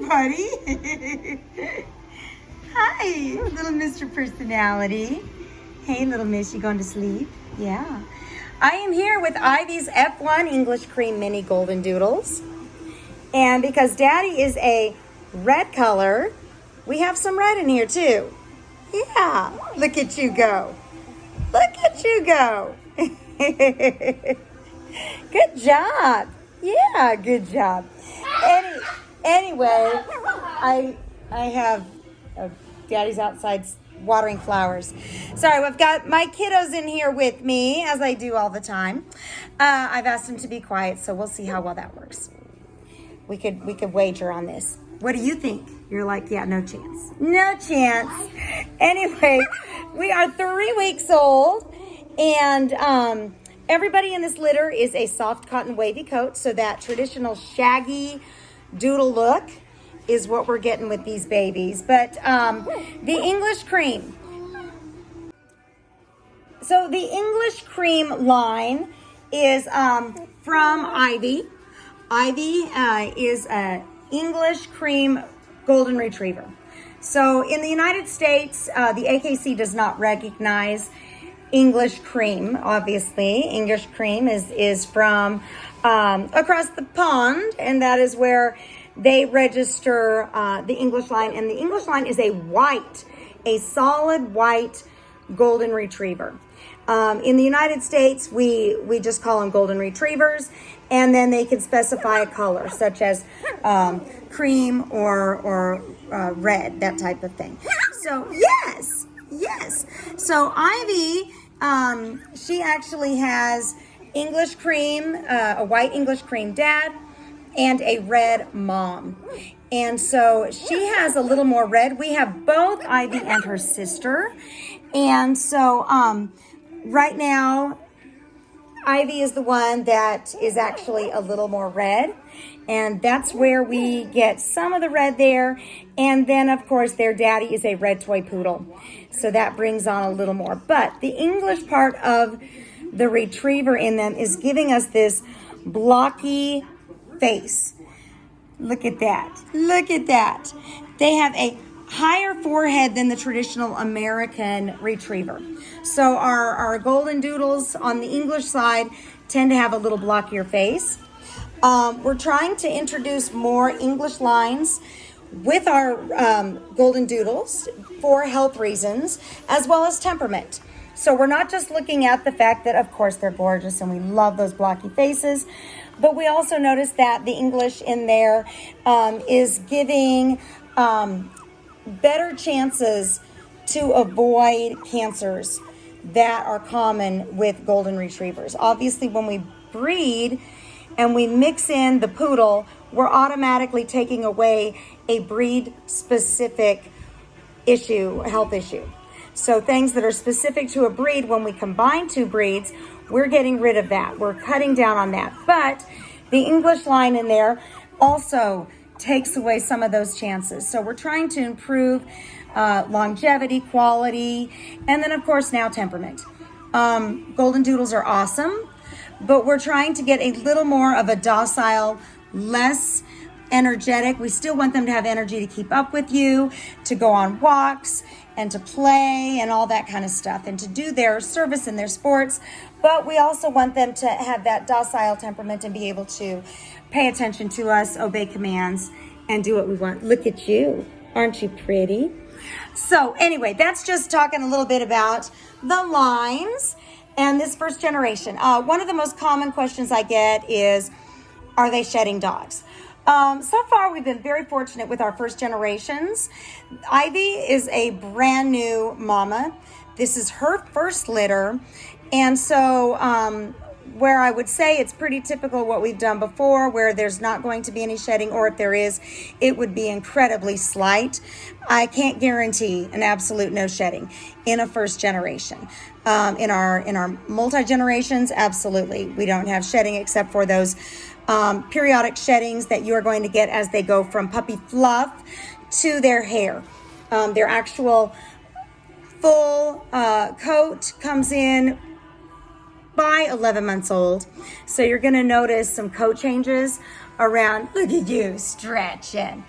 Potty. Hi, little Mr. Personality. Hey, little miss, you going to sleep? Yeah. I am here with Ivy's F1 English Cream Mini Goldendoodles. And because Daddy is a red color, we have some red in here too. Yeah, look at you go. Look at you go. Good job. Yeah, good job. Anyway, I have Daddy's outside watering flowers. Sorry, I've got my kiddos in here with me, as I do all the time. I've asked them to be quiet, so we'll see how well that works. We could wager on this. What do you think? You're like, yeah, no chance. No chance. Anyway, we are 3 weeks old, and everybody in this litter is a soft cotton wavy coat, so that traditional shaggy doodle look is what we're getting with these babies. But the English cream. So the English cream line is from Ivy. Ivy is an English cream golden retriever. So in the United States, the AKC does not recognize English cream, obviously. English cream is from across the pond, and that is where they register the English line. And the English line is a solid white golden retriever. In the United States, we just call them golden retrievers, and then they can specify a color, such as cream or red, that type of thing. So yes. So Ivy, she actually has English cream, a white English cream dad, and a red mom. And so she has a little more red. We have both Ivy and her sister. And so right now, Ivy is the one that is actually a little more red. And that's where we get some of the red there. And then, of course, their daddy is a red toy poodle. So that brings on a little more. But the English part of the retriever in them is giving us this blocky face. Look at that. Look at that. They have a higher forehead than the traditional American retriever. So our Goldendoodles on the English side tend to have a little blockier face. We're trying to introduce more English lines with our Goldendoodles for health reasons, as well as temperament. So we're not just looking at the fact that, of course, they're gorgeous and we love those blocky faces, but we also notice that the English in there is giving better chances to avoid cancers that are common with golden retrievers. Obviously, when we breed and we mix in the poodle, we're automatically taking away a breed-specific health issue. So things that are specific to a breed, when we combine two breeds, we're getting rid of that. We're cutting down on that. But the English line in there also takes away some of those chances. So we're trying to improve longevity, quality, and then, of course, now temperament. Goldendoodles are awesome, but we're trying to get a little more of a docile, less energetic. We still want them to have energy to keep up with you, to go on walks, and to play and all that kind of stuff, and to do their service in their sports. But we also want them to have that docile temperament and be able to pay attention to us, obey commands, and do what we want. Look at you. Aren't you pretty? So anyway, that's just talking a little bit about the lines and this first generation. One of the most common questions I get is, are they shedding dogs? So far, we've been very fortunate with our first generations. Ivy is a brand new mama. This is her first litter. And so where I would say it's pretty typical what we've done before, where there's not going to be any shedding, or if there is, it would be incredibly slight. I can't guarantee an absolute no shedding in a first generation. In our multi-generations, absolutely. We don't have shedding except for those periodic sheddings that you are going to get as they go from puppy fluff to their hair. Their actual full coat comes in by 11 months old. So you're going to notice some coat changes around. Look at you stretching.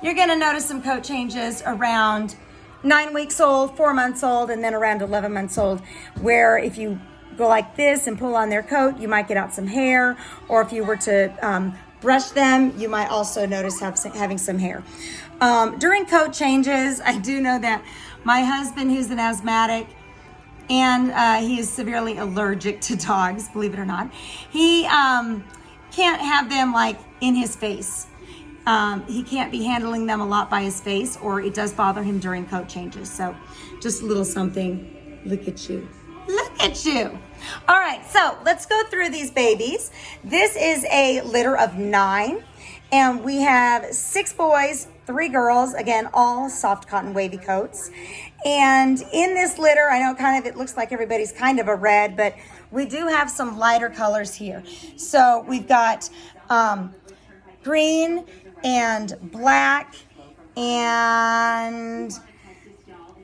you're gonna notice some coat changes around 9 weeks old, 4 months old, and then around 11 months old, where if you go like this and pull on their coat, you might get out some hair, or if you were to brush them, you might also notice having some hair. During coat changes, I do know that my husband, who's an asthmatic, and he is severely allergic to dogs, believe it or not, he can't have them like in his face. He can't be handling them a lot by his face, or it does bother him during coat changes. So just a little something. Look at you. Look at you. All right, so let's go through these babies. This is a litter of 9, and we have 6 boys, 3 girls, again, all soft cotton wavy coats. And in this litter, I know it looks like everybody's kind of a red, but we do have some lighter colors here. So we've got green and black and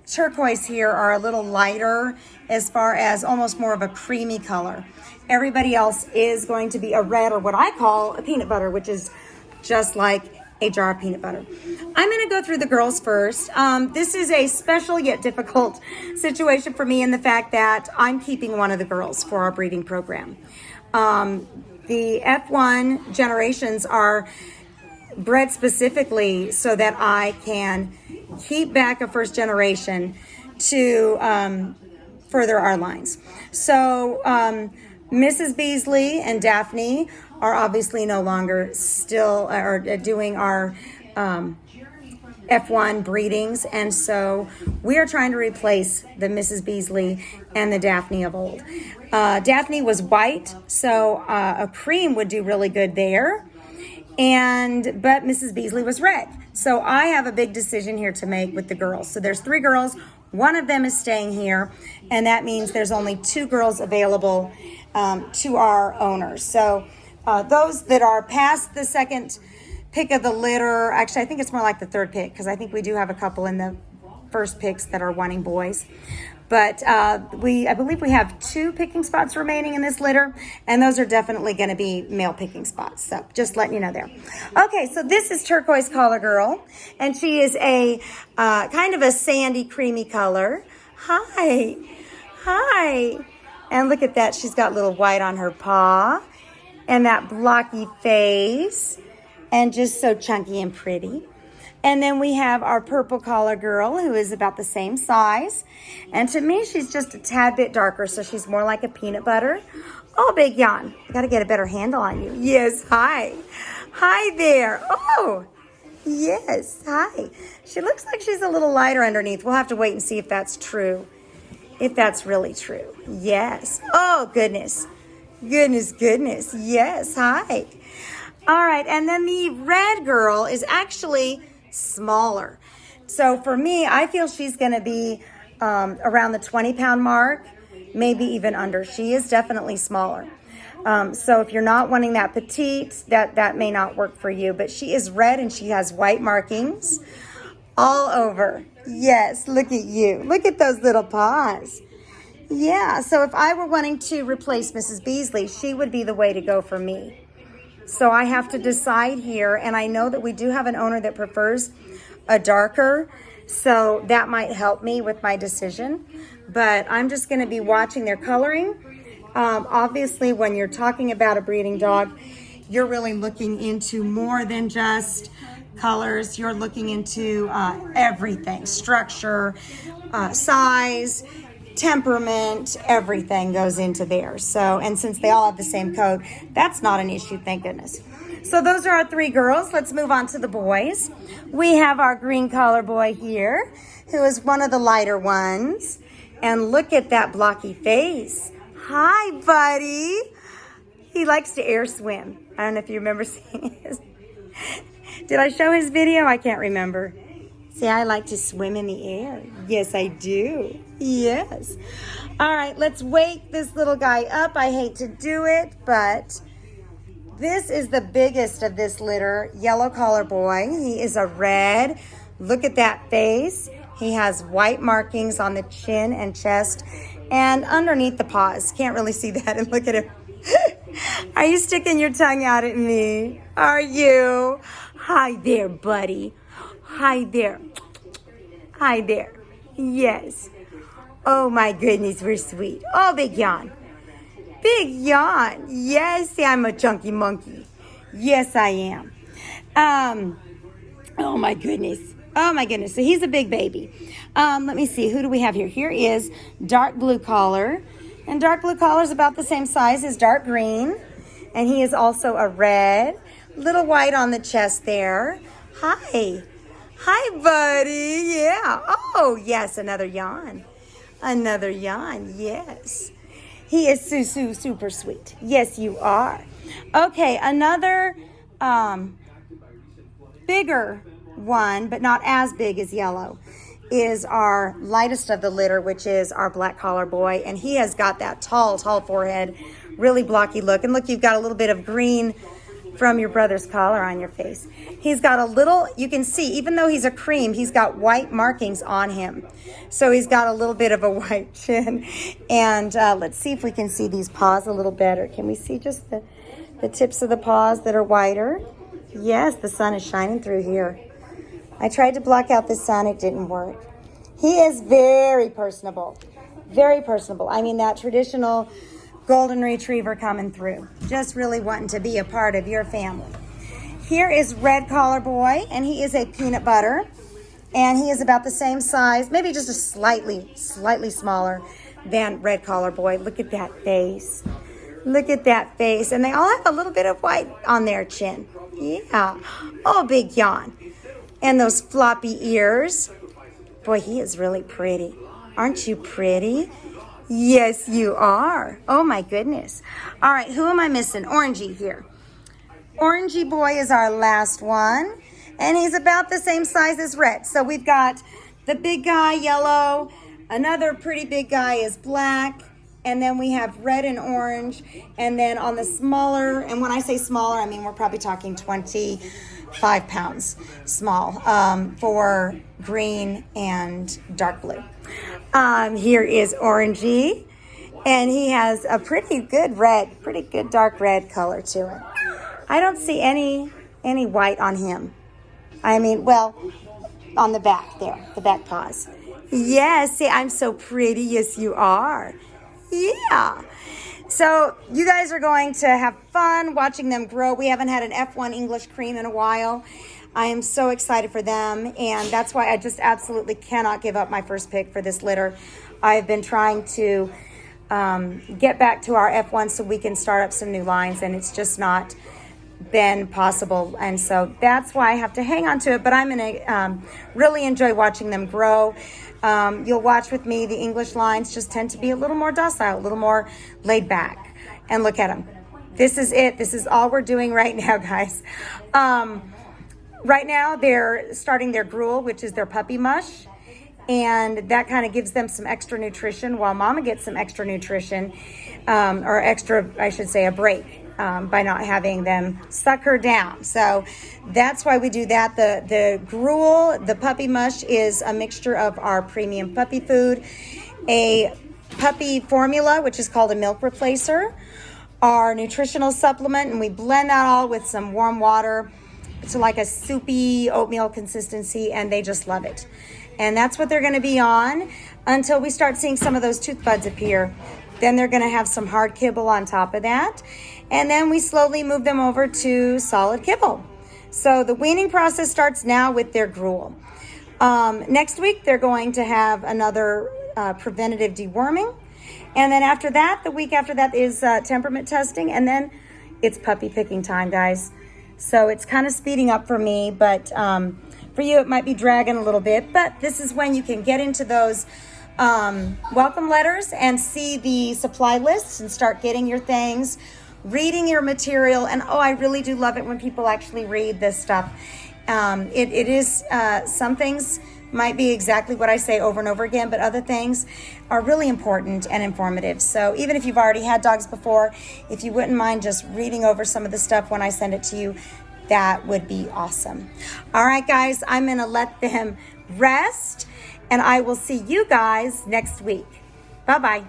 turquoise here are a little lighter as far as almost more of a creamy color. Everybody else is going to be a red, or what I call a peanut butter, which is just like a jar of peanut butter. I'm going to go through the girls first. This is a special yet difficult situation for me in the fact that I'm keeping one of the girls for our breeding program. The F1 generations are bred specifically so that I can keep back a first generation to further our lines. So Mrs. Beasley and Daphne are obviously no longer still doing our F1 breedings, and so we are trying to replace the Mrs. Beasley and the Daphne of old. Daphne was white, so a cream would do really good there. But Mrs. Beasley was red. So I have a big decision here to make with the girls. So there's 3 girls. One of them is staying here, and that means there's only 2 girls available to our owners. So those that are past the second pick of the litter, actually I think it's more like the 3rd pick, because I think we do have a couple in the first picks that are wanting boys. But I believe we have 2 picking spots remaining in this litter, and those are definitely going to be male picking spots. So just letting you know there. Okay, so this is Turquoise Collar Girl, and she is a kind of a sandy, creamy color. Hi. Hi. And look at that. She's got little white on her paw, and that blocky face, and just so chunky and pretty. And then we have our Purple Collar Girl, who is about the same size. And to me, she's just a tad bit darker, so she's more like a peanut butter. Oh, big yawn. I got to get a better handle on you. Yes, hi. Hi there. Oh, yes, hi. She looks like she's a little lighter underneath. We'll have to wait and see if that's true. If that's really true. Yes. Oh, goodness. Goodness. Yes, hi. All right, and then the red girl is actually smaller. So for me, I feel she's going to be around the 20-pound mark, maybe even under. She is definitely smaller. So if you're not wanting that petite, that may not work for you. But she is red and she has white markings all over. Yes, look at you. Look at those little paws. Yeah, so if I were wanting to replace Mrs. Beasley, she would be the way to go for me. So I have to decide here, and I know that we do have an owner that prefers a darker, so that might help me with my decision. But I'm just going to be watching their coloring. Obviously, when you're talking about a breeding dog, you're really looking into more than just colors. You're looking into everything, structure, size, temperament, everything goes into there. So, and since they all have the same coat, that's not an issue, thank goodness. So those are our 3 girls. Let's move on to the boys. We have our green collar boy here, who is one of the lighter ones. And look at that blocky face. Hi, buddy. He likes to air swim. I don't know if you remember seeing his. Did I show his video? I can't remember. See, I like to swim in the air. Yes, I do. Yes. All right, let's wake this little guy up. I hate to do it, but this is the biggest of this litter. Yellow collar boy. He is a red. Look at that face. He has white markings on the chin and chest and underneath the paws. Can't really see that. And look at him. Are you sticking your tongue out at me? Are you? Hi there, buddy. Hi there. Hi there. Yes. Oh my goodness, we're sweet. Oh, big yawn. Big yawn. Yes, I'm a chunky monkey. Yes, I am. Oh my goodness. Oh my goodness. So he's a big baby. Let me see. Who do we have here? Here is dark blue collar. And dark blue collar is about the same size as dark green. And he is also a red. Little white on the chest there. Hi. Hi, buddy. Yeah. Oh, yes. Another yawn. Another yawn. Yes. He is super sweet. Yes, you are. Okay. Another bigger one, but not as big as yellow, is our lightest of the litter, which is our black collar boy. And he has got that tall forehead, really blocky look. And look, you've got a little bit of green from your brother's collar on your face. He's got a little, you can see, even though he's a cream, he's got white markings on him. So he's got a little bit of a white chin. And let's see if we can see these paws a little better. Can we see just the tips of the paws that are whiter? Yes, the sun is shining through here. I tried to block out the sun. It didn't work. He is very personable. Very personable. I mean, that traditional golden retriever coming through. Just really wanting to be a part of your family. Here is red collar boy, and he is a peanut butter. And he is about the same size, maybe just a slightly smaller than red collar boy. Look at that face. Look at that face. And they all have a little bit of white on their chin. Yeah. Oh, big yawn. And those floppy ears. Boy, he is really pretty. Aren't you pretty? Yes, you are. Oh, my goodness. All right, who am I missing? Orangey here. Orangey boy is our last one. And he's about the same size as red. So we've got the big guy, yellow. Another pretty big guy is black. And then we have red and orange. And then on the smaller, and when I say smaller, I mean we're probably talking 25 pounds small for green and dark blue. Here is Orangey. And he has a pretty good dark red color to it. I don't see any white on him. I mean, well, on the back there, the back paws. Yes, see, I'm so pretty. Yes, you are. Yeah. So you guys are going to have fun watching them grow. We haven't had an F1 English cream in a while. I am so excited for them, and that's why I just absolutely cannot give up my first pick for this litter. I've been trying to get back to our F1 so we can start up some new lines, and it's just not been possible, and so that's why I have to hang on to it. But I'm going to really enjoy watching them grow. You'll watch with me. The English lines just tend to be a little more docile, a little more laid back. And look at them. This is it. This is all we're doing right now, guys. Right now, they're starting their gruel, which is their puppy mush. And that kind of gives them some extra nutrition while Mama gets some extra nutrition, or extra, I should say, a break. By not having them suck her down. So that's why we do that. The gruel, the puppy mush, is a mixture of our premium puppy food, a puppy formula, which is called a milk replacer, our nutritional supplement, and we blend that all with some warm water to like a soupy oatmeal consistency, and they just love it. And that's what they're going to be on until we start seeing some of those tooth buds appear. Then they're going to have some hard kibble on top of that. And then we slowly move them over to solid kibble. So the weaning process starts now with their gruel. Next week, they're going to have another preventative deworming. And then after that, the week after that is temperament testing. And then it's puppy picking time, guys. So it's kind of speeding up for me. But for you, it might be dragging a little bit. But this is when you can get into those welcome letters and see the supply lists and start getting your things, reading your material. And I really do love it when people actually read this stuff. It is some things might be exactly what I say over and over again, but other things are really important and informative. So even if you've already had dogs before, if you wouldn't mind just reading over some of the stuff when I send it to you, that would be awesome. All right, guys, I'm going to let them rest, and I will see you guys next week. Bye-bye.